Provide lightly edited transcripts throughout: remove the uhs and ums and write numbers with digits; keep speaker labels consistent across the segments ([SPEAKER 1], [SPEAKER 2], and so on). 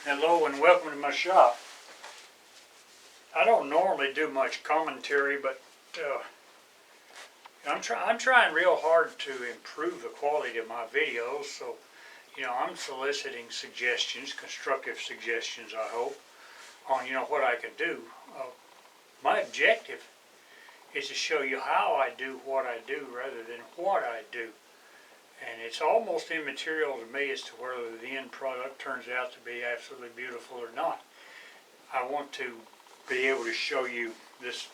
[SPEAKER 1] Hello and welcome to my shop. I don't normally do much commentary, but I'm trying real hard to improve the quality of my videos. So, I'm soliciting suggestions, constructive suggestions, I hope, on what I can do. My objective is to show you how I do what I do rather than what I do. And it's almost immaterial to me as to whether the end product turns out to be absolutely beautiful or not. I want to be able to show you this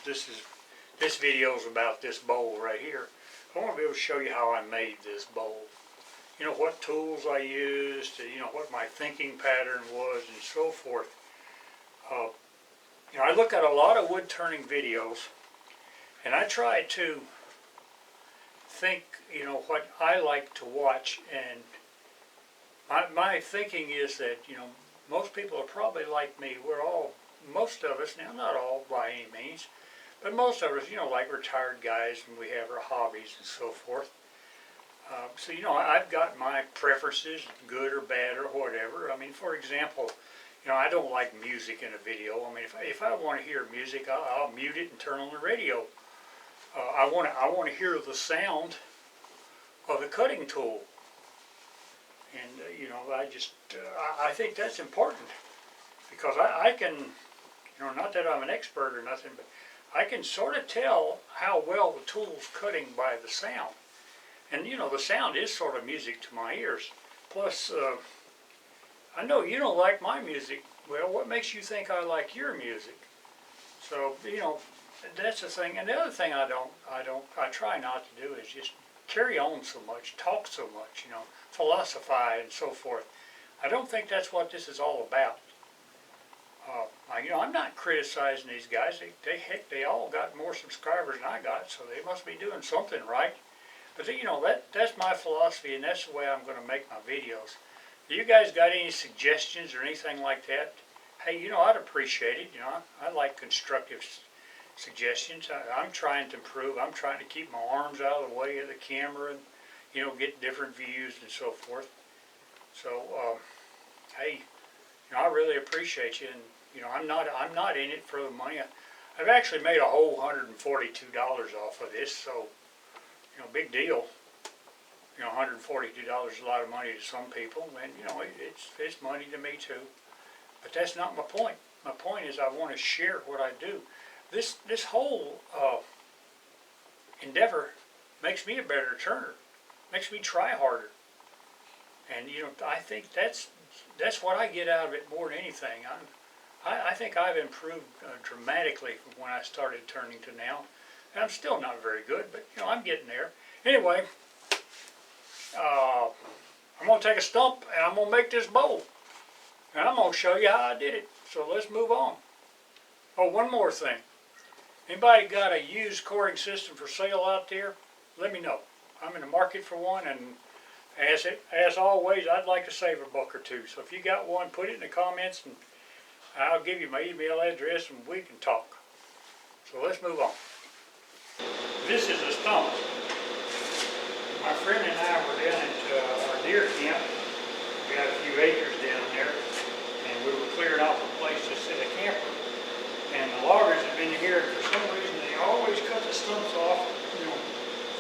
[SPEAKER 1] video is about this bowl right here. I want to be able to show you how I made this bowl. What tools I used, what my thinking pattern was, and so forth. I look at a lot of wood turning videos, and I try to think, what I like to watch, and my thinking is that, most people are probably like me. Most of us, now not all by any means, but most of us, like retired guys, and we have our hobbies and so forth. So, I've got my preferences, good or bad or whatever. I mean, for example, I don't like music in a video. I mean, if I want to hear music, I'll mute it and turn on the radio. I want to hear the sound of the cutting tool, and I think that's important, because I can, not that I'm an expert or nothing, but I can sort of tell how well the tool's cutting by the sound, and the sound is sort of music to my ears. Plus, I know you don't like my music. Well, what makes you think I like your music? So that's the thing. And the other thing I try not to do is just carry on so much, talk so much, philosophize and so forth. I don't think that's what this is all about. I'm not criticizing these guys. They all got more subscribers than I got, so they must be doing something right. But that's my philosophy, and that's the way I'm going to make my videos. If you guys got any suggestions or anything like that, hey, I'd appreciate it. I like constructive suggestions. I'm trying to improve. I'm trying to keep my arms out of the way of the camera and, get different views and so forth. So, hey, I really appreciate you, and I'm not in it for the money. I've actually made a whole $142 off of this, so big deal. $142 is a lot of money to some people, and it's money to me too. But that's not my point. My point is I want to share what I do. This whole endeavor makes me a better turner, makes me try harder, and I think that's what I get out of it more than anything. I think I've improved dramatically from when I started turning to now, and I'm still not very good, but I'm getting there. Anyway, I'm going to take a stump and I'm going to make this bowl, and I'm going to show you how I did it. So let's move on. Oh, one more thing. Anybody got a used coring system for sale out there? Let me know. I'm in the market for one, and as always, I'd like to save a buck or two. So if you got one, put it in the comments, and I'll give you my email address, and we can talk. So let's move on. This is a stump. My friend and I were down at our deer camp. We got a few acres down there, and we were clearing off a place to set a camper. And the loggers have been here, and for some reason they always cut the stumps off,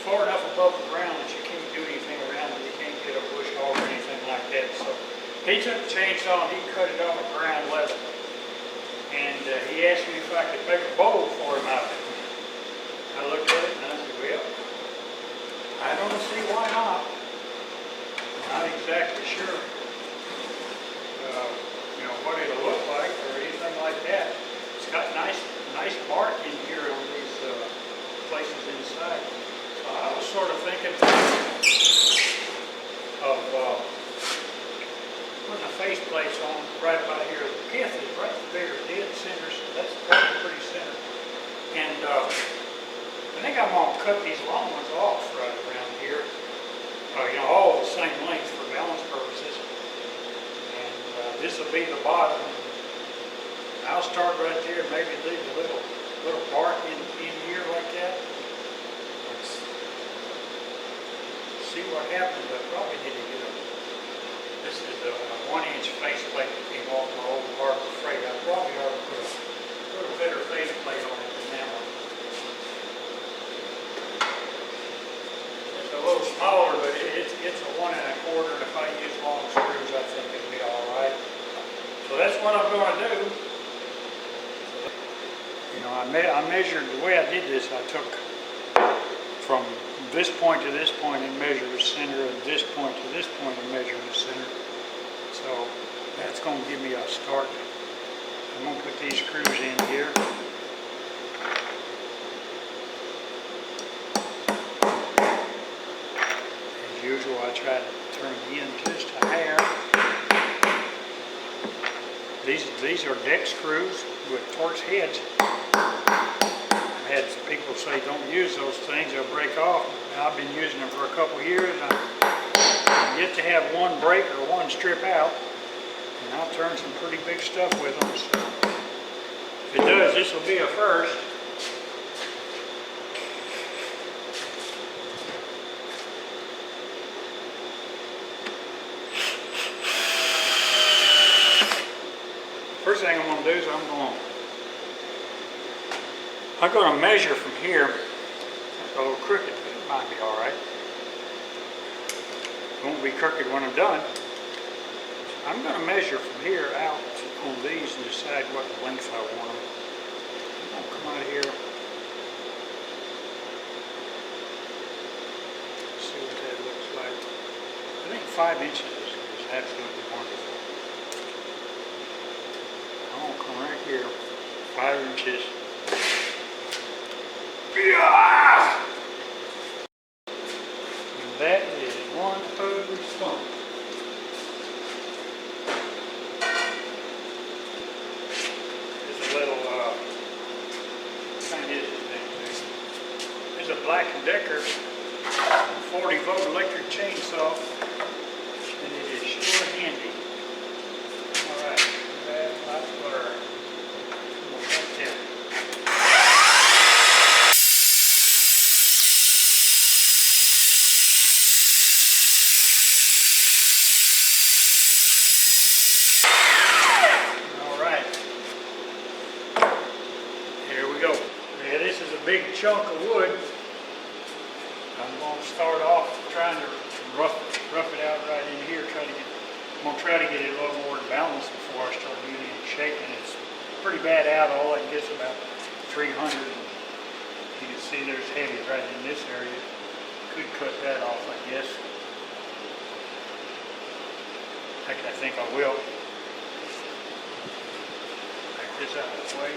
[SPEAKER 1] far enough above the ground that you can't do anything around it. You can't get a bush hog or anything like that. So he took the chainsaw and he cut it off at ground level. And he asked me if I could make a bowl for him out of it. I looked at it and I said, well, I don't see why not. I'm not exactly sure, what it'll look like or anything like that. It's got nice bark in here on these places inside. So I was sort of thinking of putting a faceplate on right about here. The pith is right there, dead center, so that's pretty center. And I think I'm going to cut these long ones off right around here. All the same length for balance purposes. And this will be the bottom. I'll start right there, maybe leave a little bark in here like that. Let's see what happens. I probably need to get a This is a 1-inch faceplate that came off my old Harbor Freight. I probably ought to put a better faceplate on it than that one. It's a little smaller, but it's a 1 1/4. And if I use long screws, I think it'll be all right. So that's what I'm going to do. You know, I measured, the way I did this, I took from this point to this point and measured the center, and this point to this point and measured the center. So that's going to give me a start. I'm going to put these screws in here. As usual, I try to turn the end just a hair. These are deck screws with Torx heads. I've had people say don't use those things, they'll break off. Now, I've been using them for a couple of years. I get to have one break or one strip out, and I'll turn some pretty big stuff with them. So if it does, this will be a first. First thing I'm going to do is I'm going to measure from here. It's a little crooked, but it might be all right. It won't be crooked when I'm done. I'm going to measure from here out on these and decide what length I want them. I'm going to come out here. See what that looks like. I think 5 inches is absolutely wonderful. I'm going to come right here, 5 inches. Yeah! And that is one ugly stump. There's a little, what kind is this thing? There's a Black & Decker 40-volt electric chainsaw, and it is sure handy. All right, that's Whirler. Right there. Big chunk of wood. I'm going to start off trying to rough it out right in here. I'm going to try to get it a little more balanced before I start doing any shaking. It's pretty bad out. All I can get is about 300. You can see there's heavy right in this area. Could cut that off, I guess. Heck, I think I will. Take this out of the way.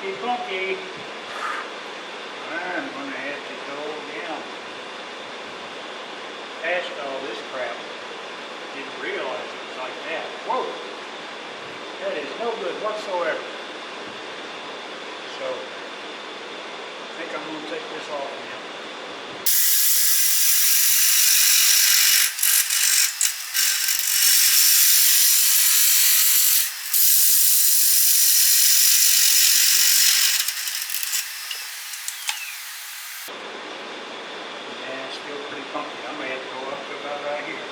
[SPEAKER 1] Funky, funky. I'm gonna have to go down past all this crap. Didn't realize it was like that. Whoa! That is no good whatsoever. So, I think I'm gonna take this off now. Still pretty funky. I may have to go up to about right here.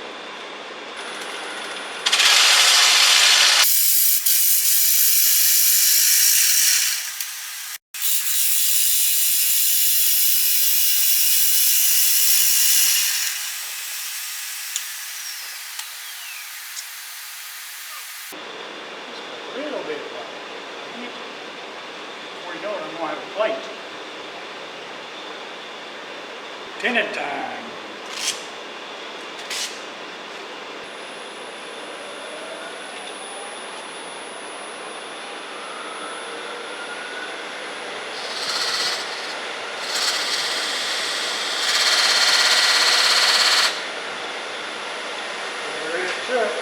[SPEAKER 1] Just a little bit funky. Before you know it, I'm going to have a plate. Tinning time. There is truck.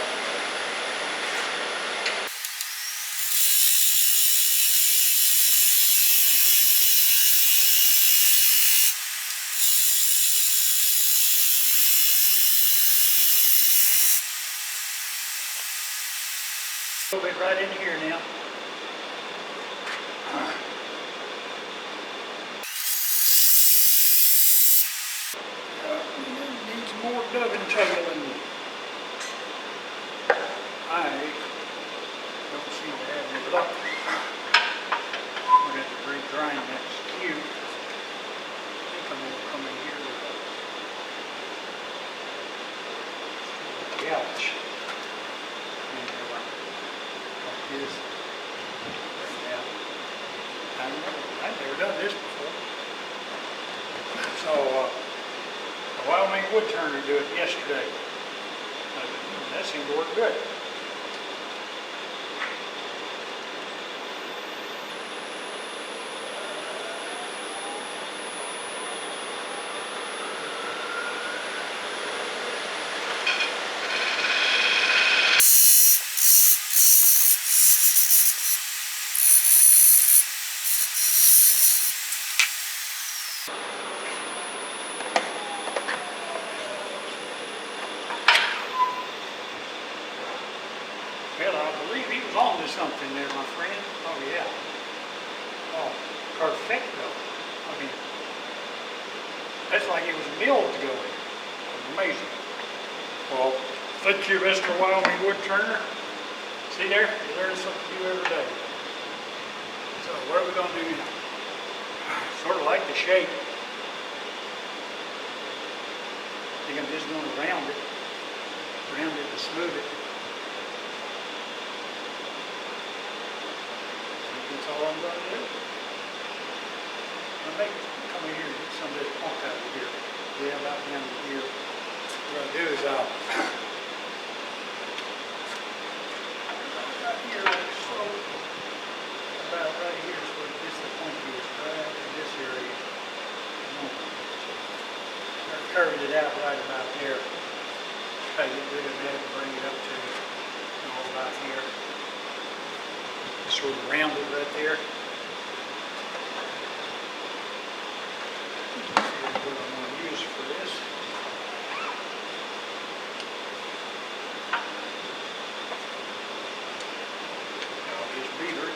[SPEAKER 1] A little bit right in here now. Needs more dovetailing. I don't seem to have any luck. I'm going to have to regrind that skew. I think I'm going to come in here with a gouge. Is yeah. I've never done this before. So the Wyoming wood turner did it yesterday. That seemed to work good. Well, I believe he was on to something there, my friend. Oh, yeah. Oh, perfecto. I mean, that's like it was milled to go in. Amazing. Well, thank you, Mr. Wyoming wood turner. See there? You learn something new every day. So, what are we going to do now? Sort of like the shape. I think I'm just going to round it to smooth it. That's all I'm going to do. I'll make it come in here and get some of this punk out of here. Yeah, about down to here. What I'll do is right here, so about right here is where the point is, right in this area. I curved it out right about there. Try to get rid of that and bring it up to about here. Sort of rounded right there. Let's see what I'm going to use for this. I'll just beaver.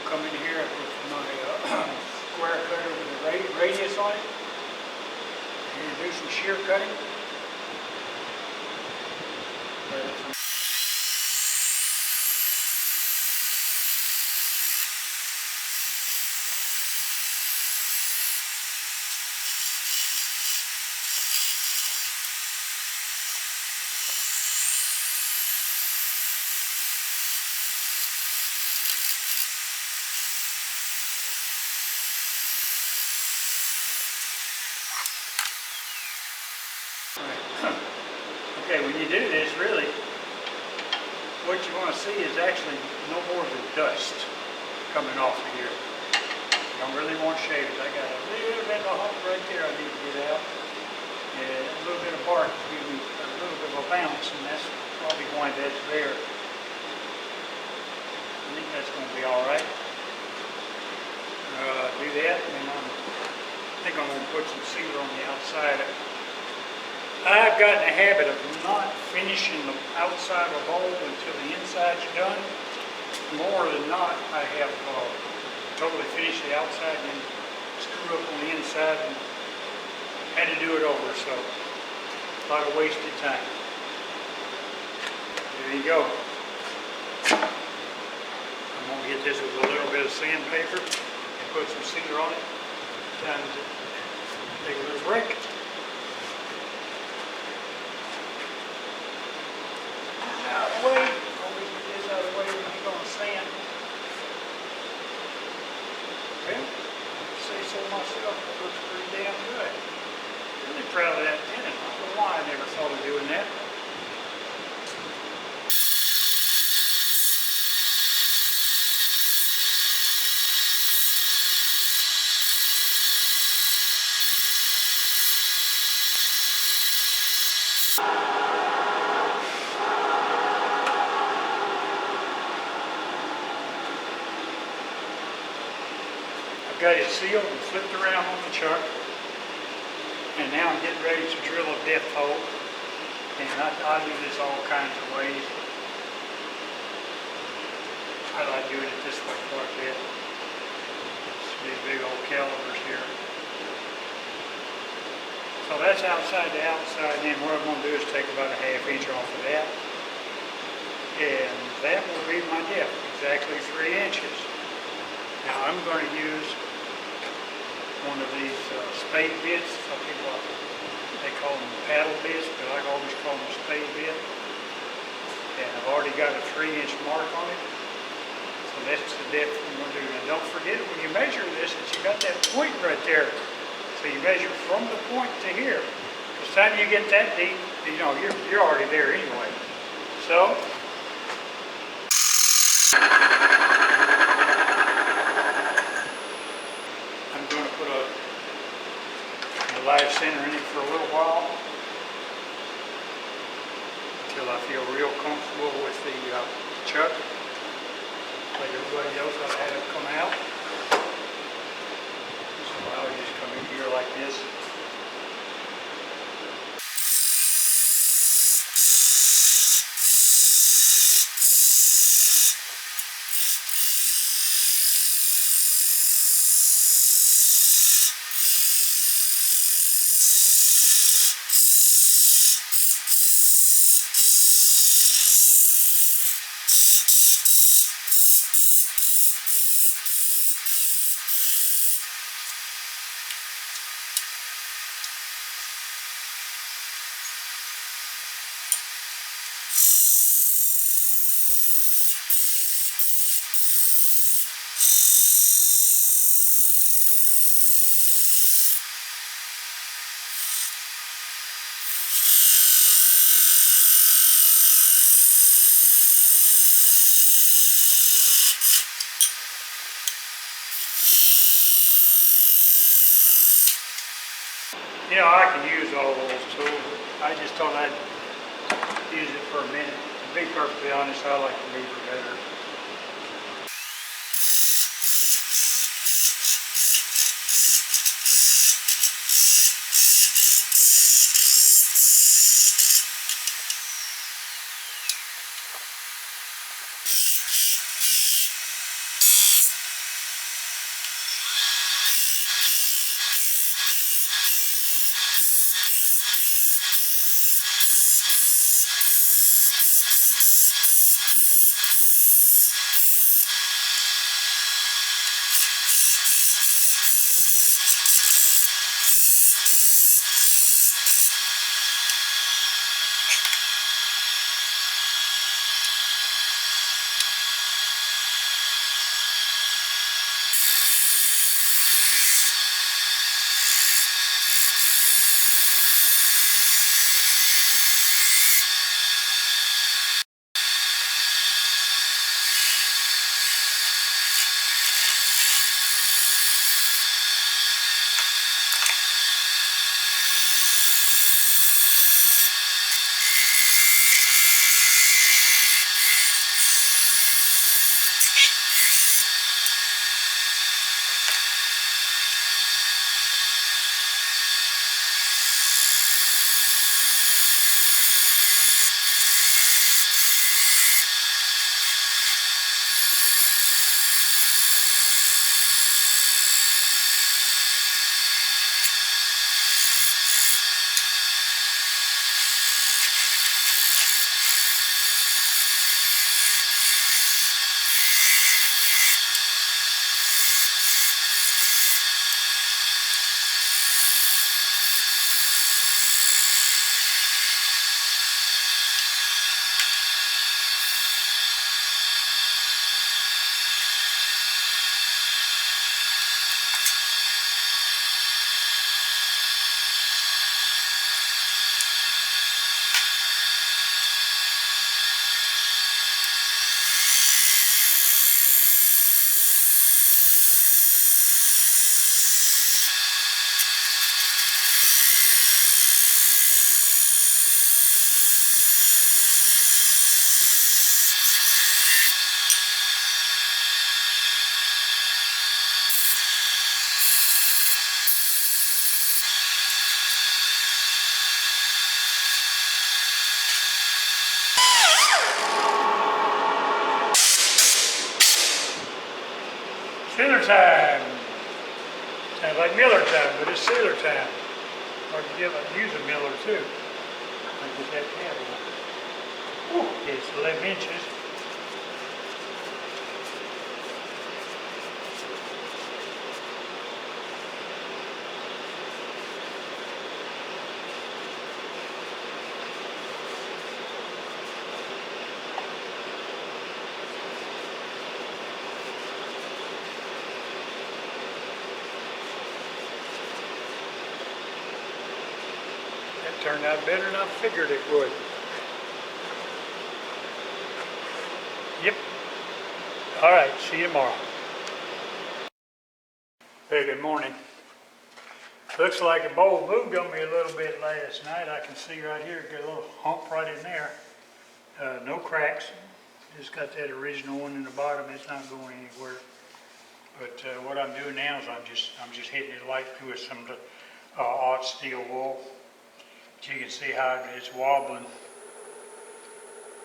[SPEAKER 1] come in here and put my square cutter with the radius on it. And do some shear cutting. Okay, when you do this, really, what you want to see is actually no more of the dust coming off of here. You don't really want to shave it. I got a little bit of a hump right there I need to get out. And a little bit of bark to give me a little bit of a bounce, and that's probably why that's there. I think that's going to be all right. Do that, and then I think I'm going to put some sealer on the outside. I've gotten a habit of not finishing the outside of a bowl until the inside's done. More than not, I have totally finished the outside and then screwed up on the inside and had to do it over, so a lot of wasted time. There you go. I'm going to get this with a little bit of sandpaper and put some sealer on it. Time to take a little break. Out of the way. Always get this out of the way when you're going to sand. Well, I'd say so myself, it looks pretty damn good. Really proud of that tenon. I don't know why I never thought of doing that. I've got it sealed and flipped around on the chuck, and now I'm getting ready to drill a depth hole, and I do this all kinds of ways. I like doing it this way quite a bit. These big old calipers here. So that's outside to outside, and then what I'm going to do is take about a ½ inch off of that, and that will be my depth, exactly 3 inches. Now I'm going to use one of these spade bits. Some people, they call them paddle bits, but I always call them a spade bit. And I've already got a 3-inch mark on it. So that's the depth I'm going to do. Now don't forget when you measure this, that you got that point right there. So you measure from the point to here. By the time you get that deep, you know, you're already there anyway. So put a live center in it for a little while until I feel real comfortable with the chuck, like everybody else I've had it come out. So I'll just come in here like this. You know, I can use all those tools. I just thought I'd use it for a minute. To be perfectly honest, I like the lever better. Sealer time. Sounds like Miller time, but it's sealer time. Or you use a Miller too. I get that tab on. It's 11 inches. Turned out better than I figured it would. Yep. All right, see you tomorrow. Hey, good morning. Looks like the bowl moved on me a little bit last night. I can see right here, got a little hump right in there. No cracks. Just got that original one in the bottom. It's not going anywhere. But what I'm doing now is I'm just hitting it lightly with some aught steel wool. You can see how it's wobbling.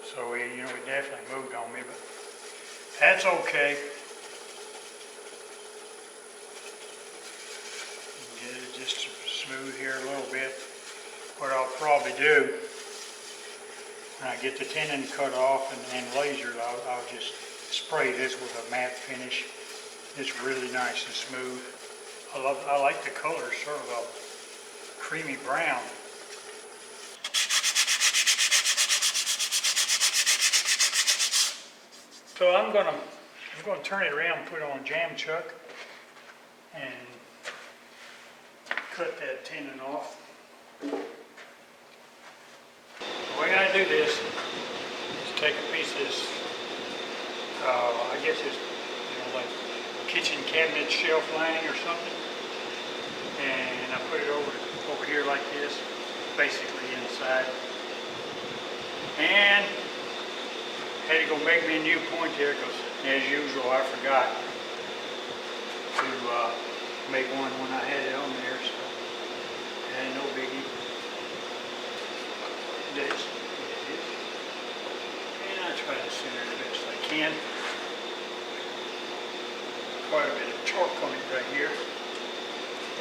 [SPEAKER 1] So it definitely moved on me, but that's okay. Get it just smooth here a little bit. What I'll probably do when I get the tenon cut off and lasered, I'll just spray this with a matte finish. It's really nice and smooth. I like the color, sort of a creamy brown. So I'm gonna turn it around and put it on a jam chuck and cut that tenon off. The way I do this is take a piece of this, I guess it's like kitchen cabinet shelf lining or something, and I put it over here like this, basically inside, and had to go make me a new point there because, as usual, I forgot to make one when I had it on there, so no biggie. That's what it is. And I try to center it the best I can. Quite a bit of torque on it right here.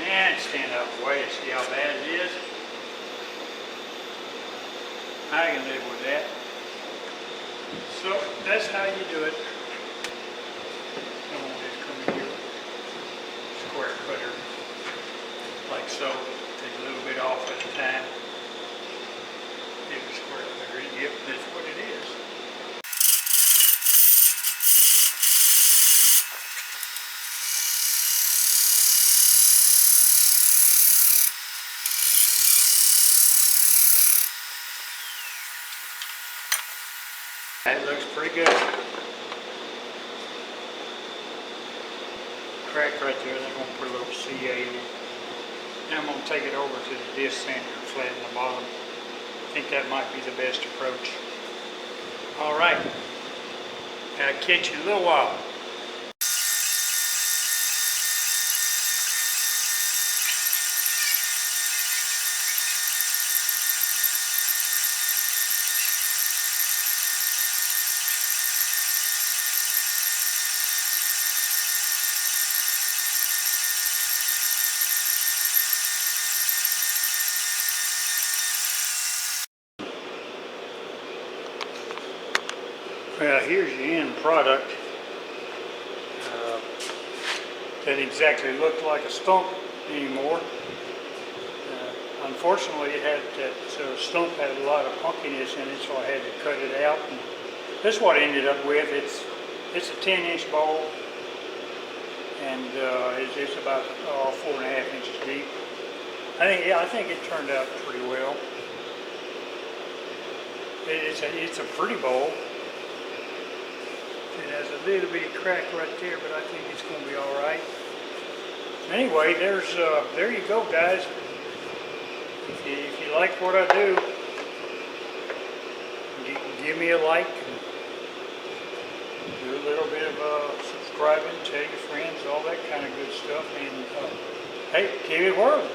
[SPEAKER 1] And stand out of the way to see how bad it is. I can live with that. So that's how you do it. I'm just come here, square cutter, like so. Take a little bit off at a time. Take a square cutter. Yep, that's what it is. That looks pretty good. Crack right there, then I'm going to put a little CA in it. Now I'm going to take it over to the disc sander and flatten the bottom. I think that might be the best approach. Alright, I'll catch you in a little while. Well, here's the end product. Doesn't exactly look like a stump anymore. Unfortunately, it had that stump had a lot of punkiness in it, so I had to cut it out. And this is what I ended up with. It's a 10-inch bowl, and it's about 4.5 inches deep. I think it turned out pretty well. It's a pretty bowl. It has a little bitty crack right there, but I think it's going to be all right. Anyway, there you go, guys. If you like what I do, give me a like, and do a little bit of subscribing, tell your friends, all that kind of good stuff. And hey, keep it whirling.